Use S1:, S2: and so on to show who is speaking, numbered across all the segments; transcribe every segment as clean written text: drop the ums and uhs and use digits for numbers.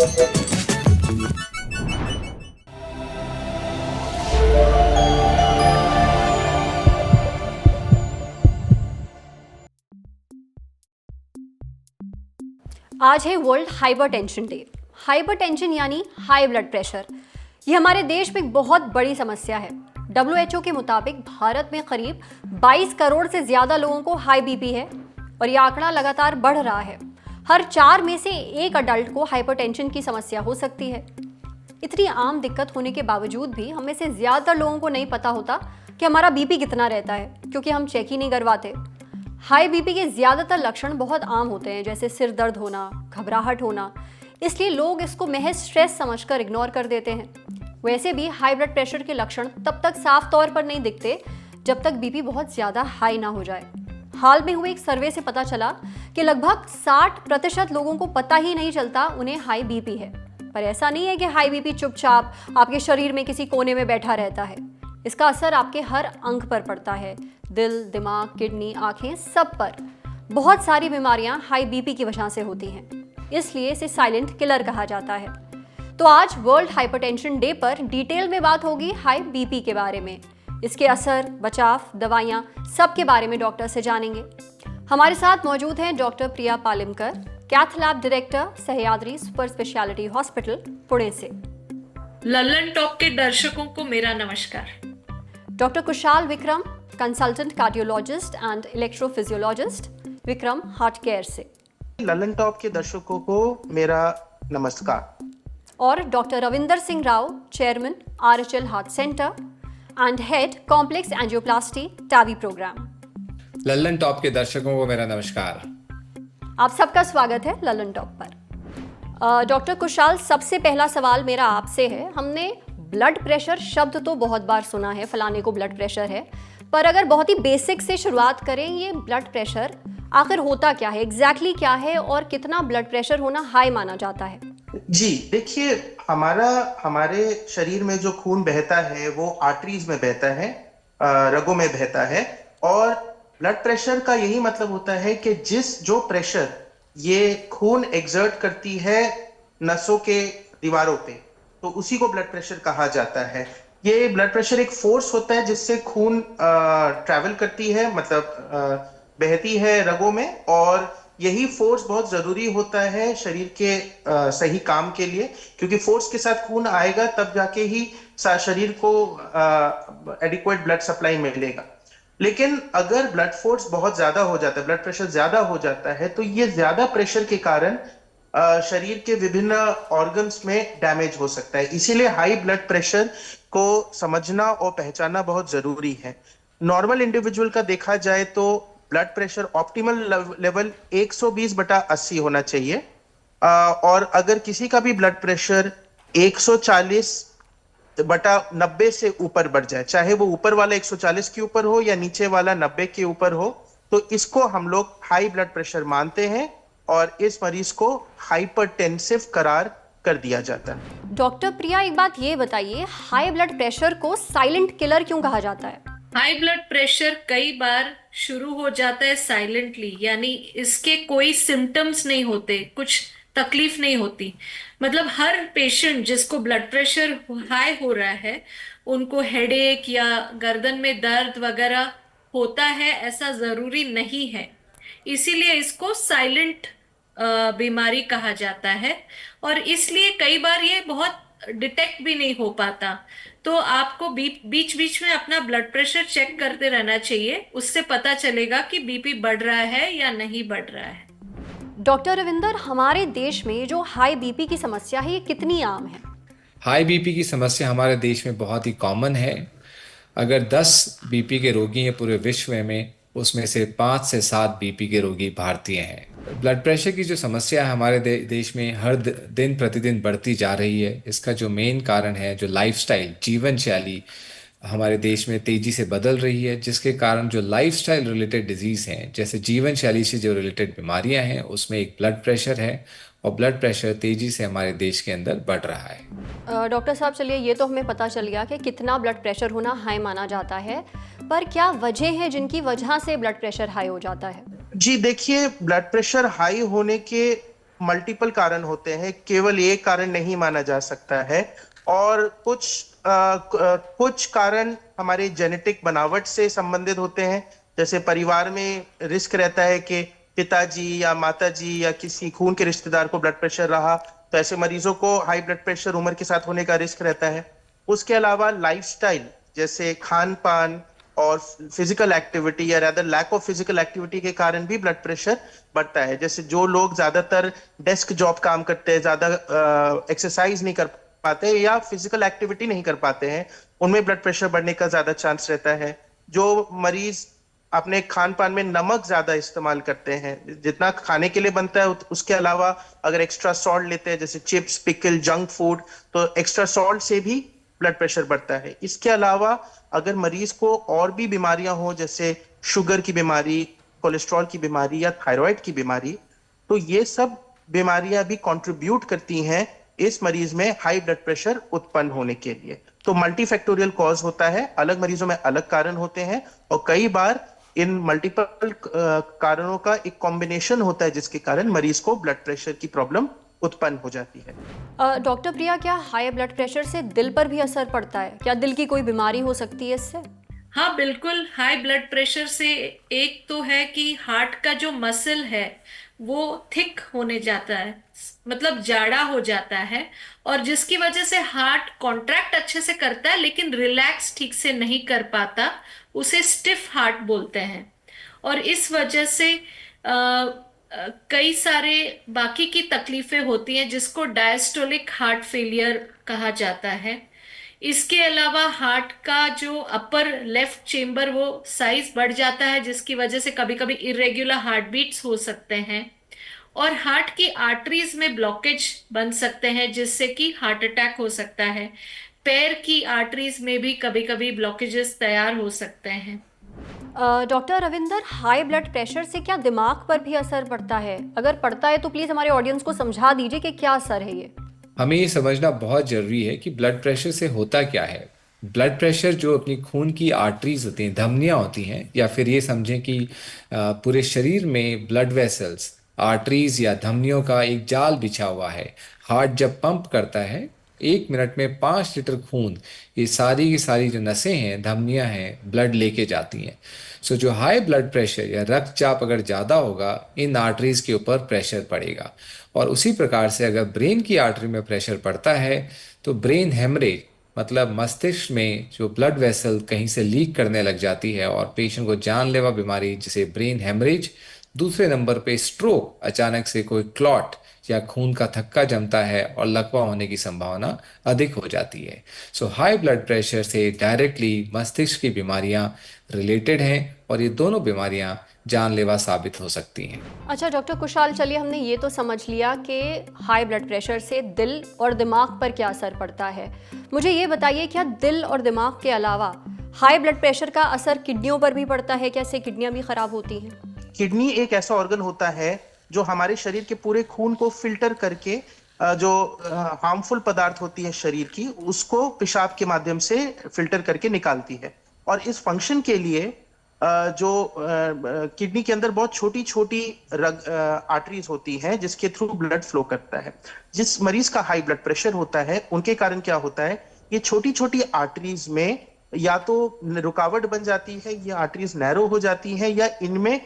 S1: आज है world hypertension day. Hypertension यानी हाई ब्लड प्रेशर। ये हमारे देश में एक बहुत बड़ी समस्या है। WHO के मुताबिक भारत में करीब 22 करोड़ से ज़्यादा लोगों को हाई बीपी है और ये आंकड़ा लगातार बढ़ रहा है। हर 4 में से एक अडल्ट को हाइपरटेंशन की समस्या हो सकती है। इतनी आम दिक्कत होने के बावजूद भी हम में से ज़्यादातर लोगों को नहीं पता होता कि हमारा बीपी कितना रहता है, क्योंकि हम चेक ही नहीं करवाते। हाई बीपी के ज़्यादातर लक्षण बहुत आम होते हैं, जैसे सिर दर्द होना, घबराहट होना, इसलिए लोग इसको महज स्ट्रेस समझकर इग्नोर कर देते हैं। वैसे भी हाई ब्लड प्रेशर के लक्षण तब तक साफ तौर पर नहीं दिखते जब तक बीपी बहुत ज़्यादा हाई ना हो जाए। हाल में हुए एक सर्वे से पता चला कि लगभग 60% लोगों को पता ही नहीं चलता उन्हें हाई बीपी है। पर ऐसा नहीं है कि हाई बीपी चुपचाप आपके शरीर में किसी कोने में बैठा रहता है। इसका असर आपके हर अंग पर पड़ता है, दिल, दिमाग, किडनी, आंखें, सब पर। बहुत सारी बीमारियां हाई बीपी की वजह से होती हैं, इसलिए इसे साइलेंट किलर कहा जाता है। तो आज वर्ल्ड हाइपरटेंशन डे पर डिटेल में बात होगी हाई बीपी के बारे में, इसके असर, बचाव, दवाइयां, सब के बारे में डॉक्टर से जानेंगे। हमारे साथ मौजूद हैं doctor Priya Palimkar, cath lab director, Sahyadri super speciality hospital, Pune से।
S2: लल्लन टॉप के दर्शकों को मेरा नमस्कार।
S1: Doctor Kushal Vikram, consultant cardiologist and electrophysiologist, Vikram heart care से।
S3: लल्लन टॉप के दर्शकों को मेरा नमस्कार।
S1: और doctor Ravinder Singh Rao, chairman, RHL heart centre and head complex angioplasty TAVI programme.
S4: Lallan top के दर्शकों को मेरा नमस्कार।
S1: आप सबका स्वागत है लल्लन टॉप पर। डॉक्टर कुशाल, सबसे पहला सवाल मेरा आपसे है। हमने ब्लड प्रेशर शब्द तो बहुत बार सुना है, फलाने को ब्लड प्रेशर है, पर अगर बहुत ही बेसिक से शुरुआत करें, ये ब्लड प्रेशर आखिर होता क्या है, एग्जैक्टली क्या है और कितना ब्लड प्रेशर होना हाई माना जाता है?
S3: जी देखिए, हमारे शरीर में जो खून बहता है वो आर्टरीज में बहता है, रगों में बहता है। और ब्लड प्रेशर का यही मतलब होता है कि जो प्रेशर ये खून एक्सर्ट करती है नसों के दीवारों पे, तो उसी को ब्लड प्रेशर कहा जाता है। ये ब्लड प्रेशर एक फोर्स होता है जिससे खून ट्रैवल करती है, मतलब बहती है रगों में, और यही फोर्स बहुत जरूरी होता है शरीर के सही काम के लिए, क्योंकि फोर्स के साथ खून आएगा तब जाके ही शरीर को एडिक्वेट ब्लड सप्लाई मिलेगा। लेकिन अगर ब्लड फोर्स बहुत ज्यादा हो जाता है, ब्लड प्रेशर ज्यादा हो जाता है, तो ये ज्यादा प्रेशर के कारण शरीर के विभिन्न ऑर्गन्स में डैमेज हो सकता है। इसीलिए हाई ब्लड प्रेशर को समझना और पहचानना बहुत जरूरी है। नॉर्मल इंडिविजुअल का देखा जाए तो ब्लड प्रेशर ऑप्टिमल लेवल 120/80 होना चाहिए। और अगर किसी का भी ब्लड प्रेशर 140/90 से ऊपर बढ़ जाए, चाहे वो ऊपर वाला 140 के ऊपर हो या नीचे वाला 90 के ऊपर हो, तो इसको हम लोग हाई ब्लड प्रेशर मानते हैं और इस मरीज को हाइपरटेंसिव करार कर दिया जाता है।
S1: डॉक्टर प्रिया, एक बात ये बताइए, हाई ब्लड प्रेशर को साइलेंट किलर क्यों कहा जाता है?
S2: हाई ब्लड प्रेशर कई बार शुरू हो जाता है साइलेंटली, यानी इसके कोई सिम्टम्स नहीं होते, कुछ तकलीफ नहीं होती। मतलब हर पेशेंट जिसको ब्लड प्रेशर हाई हो रहा है, उनको हेडेक या गर्दन में दर्द वगैरह होता है, ऐसा जरूरी नहीं है। इसीलिए इसको साइलेंट बीमारी कहा जाता है, और इसलिए कई बार ये बहुत डिटेक्ट भी नहीं हो पाता। तो आपको बीच बीच में अपना ब्लड प्रेशर चेक करते रहना चाहिए, उससे पता चलेगा कि बीपी बढ़ रहा है या नहीं बढ़ रहा है।
S1: डॉक्टर रविंदर, हमारे देश में जो हाई बीपी की समस्या है, ये कितनी आम है?
S4: हाई बीपी की समस्या हमारे देश में बहुत ही कॉमन है। अगर 10 बीपी के रोगी हैं पूरे विश्व में, उसमें से 5 से 7 बीपी के रोगी भारतीय हैं। ब्लड प्रेशर की जो समस्या है हमारे देश में हर दिन प्रतिदिन बढ़ती जा रही है। इसका जो मेन कारण है, जो लाइफस्टाइल, जीवन शैली हमारे देश में तेजी से बदल रही है, जिसके कारण जो लाइफस्टाइल रिलेटेड डिजीज़ हैं, जैसे जीवन शैली से जो रिलेटेड बीमारियां हैं, उसमें एक ब्लड प्रेशर है, और ब्लड प्रेशर तेजी से हमारे देश के अंदर बढ़ रहा है।
S1: डॉक्टर साहब, चलिए ये तो हमें पता चल गया कि कितना ब्लड प्रेशर होना हाई माना जाता है, पर क्या वजह है जिनकी वजह से ब्लड प्रेशर हाई हो जाता है?
S3: जी देखिए, ब्लड प्रेशर हाई होने के मल्टीपल कारण होते हैं, केवल एक कारण नहीं माना जा सकता है। और कुछ कारण हमारे जेनेटिक बनावट से संबंधित होते हैं। जैसे परिवार में रिस्क रहता है कि पिताजी या माताजी या किसी खून के रिश्तेदार को ब्लड प्रेशर रहा, तो ऐसे मरीजों को हाई ब्लड प्रेशर उम्र के साथ होने का रिस्क रहता है। उसके अलावा लाइफस्टाइल, जैसे खान पान और फिजिकल एक्टिविटी या rather lack of physical activity के कारण भी ब्लड प्रेशर बढ़ता है। जैसे जो लोग ज्यादातर डेस्क जॉब काम करते हैं, ज्यादा एक्सरसाइज नहीं कर पाते या फिजिकल एक्टिविटी नहीं कर पाते हैं, उनमें ब्लड प्रेशर बढ़ने का ज्यादा चांस रहता है। जो मरीज अपने खान पान में नमक ज्यादा इस्तेमाल करते हैं, जितना खाने के लिए बनता है उसके अलावा अगर एक्स्ट्रा सॉल्ट लेते हैं, जैसे चिप्स, पिकल, जंक फूड, तो एक्स्ट्रा सॉल्ट से भी ब्लड प्रेशर बढ़ता है। इसके अलावा अगर मरीज को और भी बीमारियां हो, जैसे शुगर की बीमारी, कोलेस्ट्रॉल की बीमारी या थायराइड की बीमारी, तो ये सब बीमारियां भी कंट्रीब्यूट करती हैं इस मरीज में हाई ब्लड प्रेशर उत्पन्न होने के लिए। तो मल्टीफैक्टोरियल कॉज होता है, अलग मरीजों में अलग कारण होते हैं, और कई बार इन मल्टीपल कारणों का एक कॉम्बिनेशन होता है जिसके कारण मरीज को ब्लड प्रेशर की प्रॉब्लम उत्पन्न हो जाती है।
S1: डॉक्टर प्रिया, क्या हाई ब्लड प्रेशर से दिल पर भी असर पड़ता है? क्या दिल की कोई बीमारी हो सकती है इससे?
S2: हाँ बिल्कुल, हाई ब्लड प्रेशर से एक तो है कि हार्ट का जो मसल है वो थिक होने जाता है, मतलब जाड़ा हो जाता है, और जिसकी वजह से हार्ट कॉन्ट्रैक्ट अच्छे से करता है लेकिन रिलैक्स ठीक से नहीं कर पाता, उसे स्टिफ हार्ट बोलते हैं। और इस वजह से कई सारे बाकी की तकलीफें होती हैं जिसको डायस्टोलिक हार्ट फेलियर कहा जाता है। इसके अलावा हार्ट का जो अपर लेफ्ट चेम्बर वो साइज बढ़ जाता है, जिसकी वजह से कभी कभी इरेगुलर हार्ट बीट्स हो सकते हैं, और हार्ट की आर्टरीज में ब्लॉकेज बन सकते हैं जिससे कि हार्ट अटैक हो सकता है। पैर की आर्टरीज में भी कभी कभी ब्लॉकेजेस तैयार हो सकते हैं।
S1: Doctor Ravinder, high blood pressure से क्या दिमाग पर भी असर पड़ता है? अगर पड़ता है तो प्लीज हमारे ऑडियंस को समझा दीजिए कि क्या असर है ये।
S4: हमें ये समझना बहुत जरूरी है कि ब्लड प्रेशर से होता क्या है। ब्लड प्रेशर जो अपनी खून की आर्टरीज होती हैं, धमनियाँ होती हैं, या फिर ये समझें कि पूरे शरीर में ब्लड वेसल्स, आर्टरीज या धमनियों का एक जाल बिछा हुआ है। हार्ट जब पंप करता है 1 मिनट में 5 लीटर खून, ये सारी की सारी जो नसें हैं, धमनियाँ हैं, ब्लड लेके जाती हैं। सो जो हाई ब्लड प्रेशर या रक्तचाप अगर ज़्यादा होगा, इन आर्टरीज के ऊपर प्रेशर पड़ेगा। और उसी प्रकार से अगर ब्रेन की आर्टरी में प्रेशर पड़ता है तो ब्रेन हेमरेज, मतलब मस्तिष्क में जो ब्लड वेसल कहीं से लीक करने लग जाती है और पेशेंट को जानलेवा बीमारी जिसे ब्रेन हेमरेज, दूसरे नंबर पे स्ट्रोक, अचानक से कोई क्लॉट या खून का थक्का जमता है और लकवा होने की संभावना अधिक हो जाती है। सो हाई ब्लड प्रेशर से डायरेक्टली मस्तिष्क की बीमारियां रिलेटेड हैं और ये दोनों बीमारियां जानलेवा साबित हो सकती हैं।
S1: अच्छा डॉक्टर कुशाल, चलिए हमने ये तो समझ लिया कि हाई ब्लड प्रेशर से दिल और दिमाग पर क्या असर पड़ता है। मुझे ये बताइए, क्या दिल और दिमाग के अलावा हाई ब्लड प्रेशर का असर किडनियों पर भी पड़ता है? कैसे किडनियां भी खराब होती हैं?
S3: किडनी एक ऐसा ऑर्गन होता है जो हमारे शरीर के पूरे खून को फिल्टर करके जो हार्मफुल पदार्थ होती है शरीर की, उसको पेशाब के माध्यम से फिल्टर करके निकालती है। और इस फंक्शन के लिए जो किडनी के अंदर बहुत छोटी छोटी आर्टरीज होती हैं जिसके थ्रू ब्लड फ्लो करता है। जिस मरीज का हाई ब्लड प्रेशर होता है उनके कारण क्या होता है, ये छोटी छोटी आर्टरीज में या तो रुकावट बन जाती है, ये आर्टरीज नैरो हो जाती है, या इनमें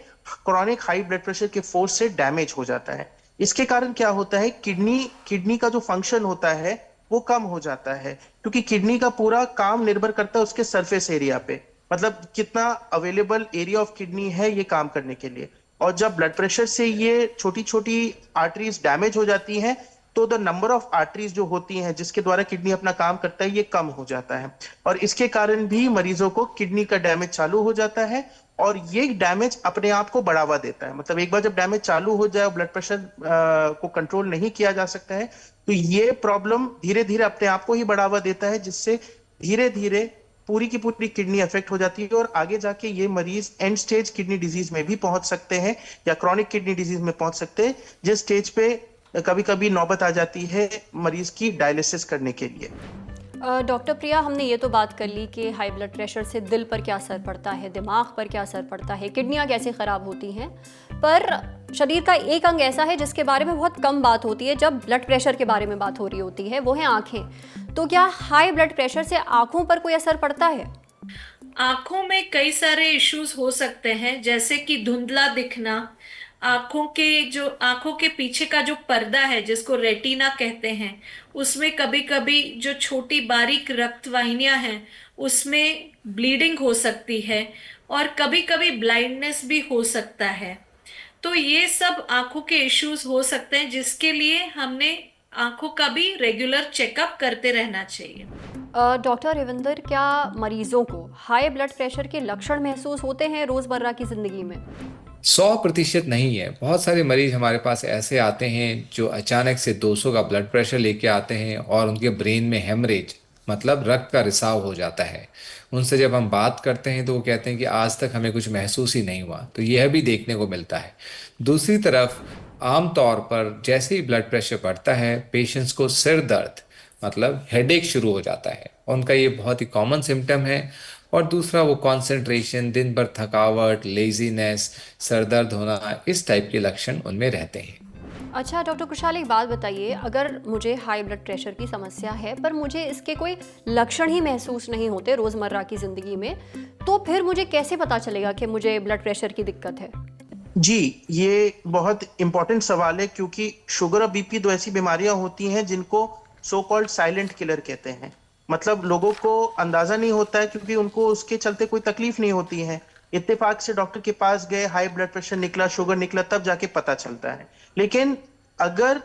S3: क्रॉनिक हाई ब्लड प्रेशर के फोर्स से डैमेज हो जाता है। इसके कारण क्या होता है, किडनी का जो फंक्शन होता है वो कम हो जाता है, क्योंकि किडनी का पूरा काम निर्भर करता है उसके सरफेस एरिया पे, मतलब कितना अवेलेबल एरिया ऑफ किडनी है ये काम करने के लिए। और जब ब्लड प्रेशर से ये छोटी छोटी आर्टरीज डैमेज हो जाती हैं तो द नंबर ऑफ आर्टरीज जो होती हैं जिसके द्वारा किडनी अपना काम करता है ये कम हो जाता है, और इसके कारण भी मरीजों को किडनी का डैमेज चालू हो जाता है। और ये डैमेज अपने आप को बढ़ावा देता है, मतलब एक बार जब डैमेज चालू हो जाए, ब्लड प्रेशर को कंट्रोल नहीं किया जा सकता है, तो ये प्रॉब्लम धीरे धीरे अपने आप को ही बढ़ावा देता है, जिससे धीरे धीरे पूरी की पूरी किडनी अफेक्ट हो जाती है और आगे जाके ये मरीज एंड स्टेज किडनी डिजीज में भी पहुंच सकते हैं या क्रॉनिक किडनी डिजीज में पहुंच सकते हैं, जिस स्टेज पे कभी कभी नौबत आ जाती है मरीज की डायलिसिस करने के लिए।
S1: डॉक्टर प्रिया, हमने ये तो बात कर ली कि हाई ब्लड प्रेशर से दिल पर क्या असर पड़ता है, दिमाग पर क्या असर पड़ता है, किडनियाँ कैसे ख़राब होती हैं, पर शरीर का एक अंग ऐसा है जिसके बारे में बहुत कम बात होती है जब ब्लड प्रेशर के बारे में बात हो रही होती है, वो है आंखें। तो क्या हाई ब्लड प्रेशर से आंखों पर कोई असर पड़ता है?
S2: आंखों में कई सारे इश्यूज हो सकते हैं, जैसे कि धुंधला दिखना, आंखों के पीछे का जो पर्दा है जिसको रेटिना कहते हैं, उसमें कभी कभी जो छोटी बारीक रक्त वाहिनियां हैं उसमें ब्लीडिंग हो सकती है, और कभी कभी ब्लाइंडनेस भी हो सकता है। तो ये सब आंखों के इश्यूज हो सकते हैं, जिसके लिए हमने आंखों का भी रेगुलर चेकअप करते रहना चाहिए।
S1: डॉक्टर रविंदर, क्या मरीजों को हाई ब्लड प्रेशर के लक्षण महसूस होते हैं रोजमर्रा की जिंदगी में?
S4: 100% नहीं है। बहुत सारे मरीज हमारे पास ऐसे आते हैं जो अचानक से 200 का ब्लड प्रेशर लेके आते हैं और उनके ब्रेन में हेमरेज मतलब रक्त का रिसाव हो जाता है। उनसे जब हम बात करते हैं तो वो कहते हैं कि आज तक हमें कुछ महसूस ही नहीं हुआ। तो यह भी देखने को मिलता है। दूसरी तरफ आमतौर पर जैसे ही ब्लड प्रेशर बढ़ता है, पेशेंट्स को सिर दर्द मतलब हेडेक शुरू हो जाता है। उनका ये बहुत ही कॉमन सिम्टम है। और दूसरा वो कंसंट्रेशन, दिन भर थकावट, लेजीनेस, सर दर्द होना, इस टाइप के लक्षण उनमें रहते हैं।
S1: अच्छा डॉक्टर कुशाल, एक बात बताइए, अगर मुझे हाई ब्लड प्रेशर की समस्या है पर मुझे इसके कोई लक्षण ही महसूस नहीं होते रोजमर्रा की जिंदगी में, तो फिर मुझे कैसे पता चलेगा कि मुझे ब्लड प्रेशर की दिक्कत है?
S3: जी, ये बहुत इंपॉर्टेंट सवाल है, क्योंकि शुगर और बीपी दो ऐसी बीमारियां होती हैं जिनको सो कॉल्ड साइलेंट किलर कहते हैं। मतलब लोगों को अंदाजा नहीं होता है, क्योंकि उनको उसके चलते कोई तकलीफ नहीं होती है। इत्तेफाक से डॉक्टर के पास गए, हाई ब्लड प्रेशर निकला, शुगर निकला, तब जाके पता चलता है। लेकिन अगर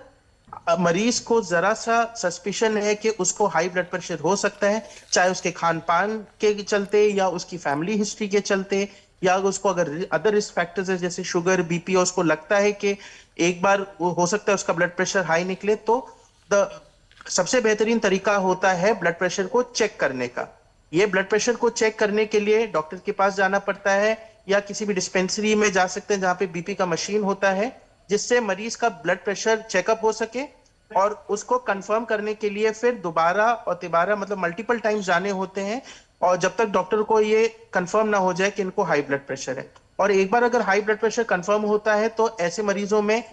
S3: मरीज को जरा सा सस्पिशन है कि उसको हाई ब्लड प्रेशर हो सकता है, चाहे उसके खान पान के चलते या उसकी फैमिली हिस्ट्री के चलते, या उसको अगर अदर रिस्क फैक्टर्स है जैसे शुगर, बीपी, और उसको लगता है कि एक बार हो सकता है उसका ब्लड प्रेशर हाई निकले, तो सबसे बेहतरीन तरीका होता है ब्लड प्रेशर को चेक करने का। ये ब्लड प्रेशर को चेक करने के लिए डॉक्टर के पास जाना पड़ता है, या किसी भी डिस्पेंसरी में जा सकते हैं जहां पे बीपी का मशीन होता है, जिससे मरीज का ब्लड प्रेशर चेकअप हो सके। और उसको कंफर्म करने के लिए फिर दोबारा और तिबारा मतलब मल्टीपल टाइम्स जाने होते हैं, और जब तक डॉक्टर को ये कंफर्म ना हो जाए कि इनको हाई ब्लड प्रेशर है। और एक बार अगर हाई ब्लड प्रेशर कंफर्म होता है तो ऐसे मरीजों में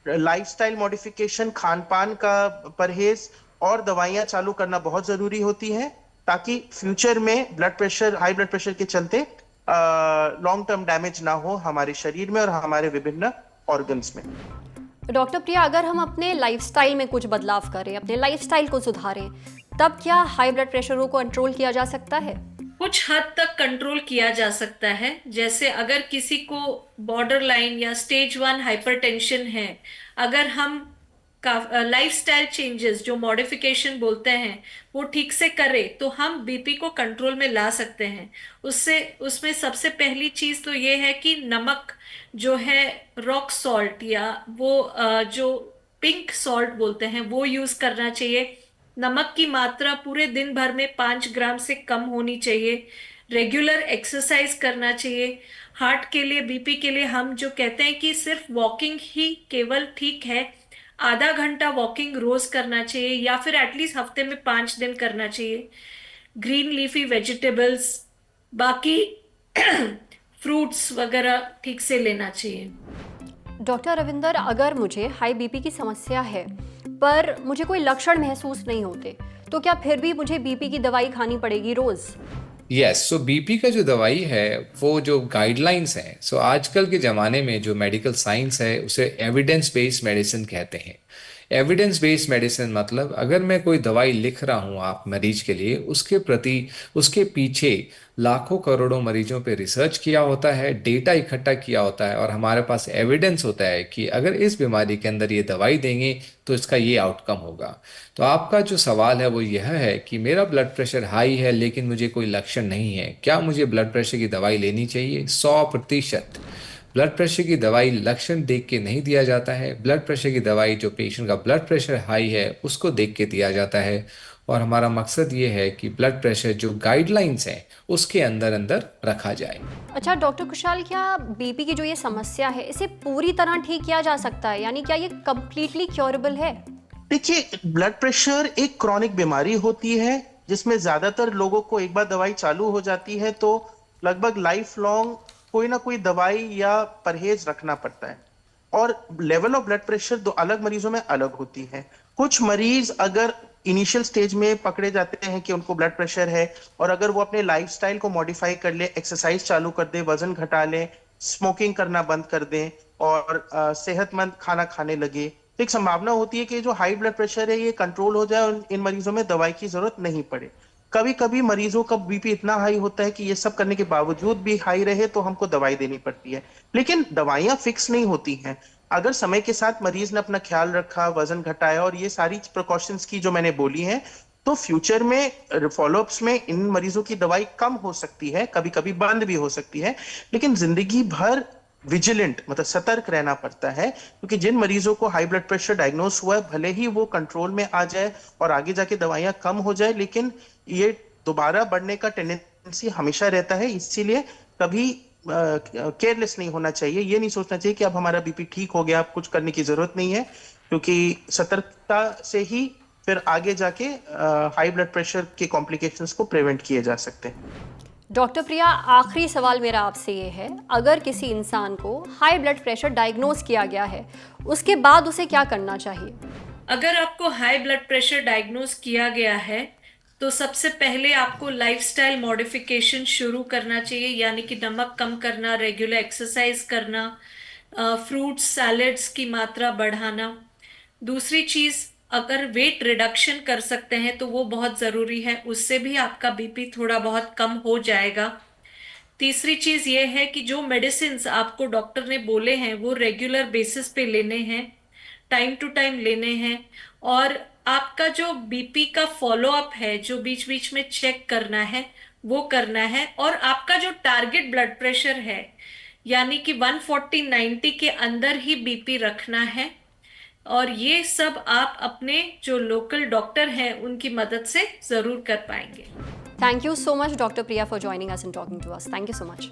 S3: लाइफस्टाइल मॉडिफिकेशन, खान पान का परहेज और दवाइयां चालू करना बहुत जरूरी होती है, ताकि फ्यूचर में हाई ब्लड प्रेशर के चलते लॉन्ग टर्म डैमेज ना हो हमारे शरीर में और हमारे विभिन्न ऑर्गन्स में।
S1: डॉक्टर प्रिया, अगर हम अपने लाइफस्टाइल में कुछ बदलाव करें, अपने लाइफस्टाइल को सुधारें, तब क्या हाई ब्लड प्रेशर को कंट्रोल किया जा सकता है?
S2: कुछ हद तक कंट्रोल किया जा सकता है। जैसे अगर किसी को बॉर्डर लाइन या स्टेज 1 हाइपरटेंशन है, अगर हम लाइफस्टाइल चेंजेस जो मॉडिफिकेशन बोलते हैं वो ठीक से करें, तो हम बीपी को कंट्रोल में ला सकते हैं। उसमें सबसे पहली चीज तो ये है कि नमक जो है, रॉक सॉल्ट या वो जो पिंक सॉल्ट बोलते हैं, वो यूज करना चाहिए। नमक की मात्रा पूरे दिन भर में 5 ग्राम से कम होनी चाहिए। रेगुलर एक्सरसाइज करना चाहिए। हार्ट के लिए, बीपी के लिए हम जो कहते हैं कि सिर्फ वॉकिंग ही केवल ठीक है, आधा घंटा वॉकिंग रोज करना चाहिए, या फिर एटलीस्ट हफ्ते में 5 दिन करना चाहिए। ग्रीन लीफी वेजिटेबल्स, बाकी फ्रूट्स वगैरह ठीक से लेना चाहिए।
S1: डॉक्टर रविंदर, अगर मुझे हाई बीपी की समस्या है पर मुझे कोई लक्षण महसूस नहीं होते, तो क्या फिर भी मुझे बीपी की दवाई खानी पड़ेगी रोज?
S4: सो बीपी का जो दवाई है वो जो गाइडलाइंस हैं, सो आजकल के ज़माने में जो मेडिकल साइंस है उसे एविडेंस बेस्ड मेडिसिन कहते हैं। एविडेंस बेस्ड मेडिसिन मतलब अगर मैं कोई दवाई लिख रहा हूँ आप मरीज के लिए, उसके पीछे लाखों करोड़ों मरीजों पे रिसर्च किया होता है, डेटा इकट्ठा किया होता है, और हमारे पास एविडेंस होता है कि अगर इस बीमारी के अंदर ये दवाई देंगे तो इसका ये आउटकम होगा। तो आपका जो सवाल है वो यह है कि मेरा ब्लड प्रेशर हाई है लेकिन मुझे कोई लक्षण नहीं है, क्या मुझे ब्लड प्रेशर की दवाई लेनी चाहिए? 100%। ब्लड प्रेशर की दवाई लक्षण देख के नहीं दिया जाता है। ब्लड प्रेशर की दवाई जो पेशेंट का ब्लड प्रेशर हाई है उसको देख के दिया जाता है, और हमारा मकसद ये है कि ब्लड प्रेशर जो गाइडलाइंस हैं उसके अंदर अंदर रखा जाए।
S1: अच्छा डॉक्टर कुशाल, क्या बीपी की जो ये समस्या है इसे पूरी तरह ठीक किया जा सकता है, यानी क्या ये कम्प्लीटली क्योरेबल है?
S3: देखिए, ब्लड प्रेशर एक क्रॉनिक बीमारी होती है जिसमें ज्यादातर लोगों को एक बार दवाई चालू हो जाती है तो लगभग लाइफ लॉन्ग कोई ना कोई दवाई या परहेज रखना पड़ता है। और लेवल ऑफ ब्लड प्रेशर दो अलग मरीजों में अलग होती है। कुछ मरीज अगर इनिशियल स्टेज में पकड़े जाते हैं कि उनको ब्लड प्रेशर है, और अगर वो अपने लाइफस्टाइल को मॉडिफाई कर ले, एक्सरसाइज चालू कर दे, वजन घटा ले, स्मोकिंग करना बंद कर दें और सेहतमंद खाना खाने लगे, तो एक संभावना होती है कि जो हाई ब्लड प्रेशर है ये कंट्रोल हो जाए और इन मरीजों में दवाई की जरूरत नहीं पड़े। कभी कभी मरीजों का बीपी इतना हाई होता है कि ये सब करने के बावजूद भी हाई रहे तो हमको दवाई देनी पड़ती है, लेकिन दवाइयां फिक्स नहीं होती हैं। अगर समय के साथ मरीज ने अपना ख्याल रखा, वजन घटाया और ये सारी प्रिकॉशंस की जो मैंने बोली हैं, तो फ्यूचर में फॉलोअप्स में इन मरीजों की दवाई कम हो सकती है, कभी कभी बंद भी हो सकती है, लेकिन जिंदगी भर विजिलेंट मतलब सतर्क रहना पड़ता है, क्योंकि जिन मरीजों को हाई ब्लड प्रेशर डायग्नोस हुआ है भले ही वो कंट्रोल में आ जाए और आगे जाके दवाइयां कम हो जाए, लेकिन ये दोबारा बढ़ने का टेंडेंसी हमेशा रहता है। इसीलिए कभी केयरलेस नहीं होना चाहिए, ये नहीं सोचना चाहिए कि अब हमारा बीपी ठीक हो गया, अब कुछ करने की जरूरत नहीं है, क्योंकि सतर्कता से ही फिर आगे जाके हाई ब्लड प्रेशर के कॉम्प्लिकेशंस को प्रिवेंट किए जा सकते हैं।
S1: डॉक्टर प्रिया, आखिरी सवाल मेरा आपसे ये है, अगर किसी इंसान को हाई ब्लड प्रेशर डायग्नोस किया गया है, उसके बाद उसे क्या करना चाहिए?
S2: अगर आपको हाई ब्लड प्रेशर डायग्नोस किया गया है तो सबसे पहले आपको लाइफस्टाइल मॉडिफिकेशन शुरू करना चाहिए, यानी कि नमक कम करना, रेगुलर एक्सरसाइज करना, फ्रूट्स सैलेड्स की मात्रा बढ़ाना। दूसरी चीज, अगर वेट रिडक्शन कर सकते हैं तो वो बहुत जरूरी है, उससे भी आपका बीपी थोड़ा बहुत कम हो जाएगा। तीसरी चीज ये है कि जो मेडिसिन आपको डॉक्टर ने बोले हैं वो रेगुलर बेसिस पे लेने हैं, टाइम टू टाइम लेने हैं, और आपका जो बीपी का फॉलो अप है, जो बीच बीच में चेक करना है वो करना है, और आपका जो टारगेट ब्लड प्रेशर है यानी कि 140/90 के अंदर ही बीपी रखना है। और ये सब आप अपने जो लोकल डॉक्टर हैं उनकी मदद से जरूर कर पाएंगे।
S1: Thank you so much, Dr. Priya, for joining us and talking to us. Thank you so much.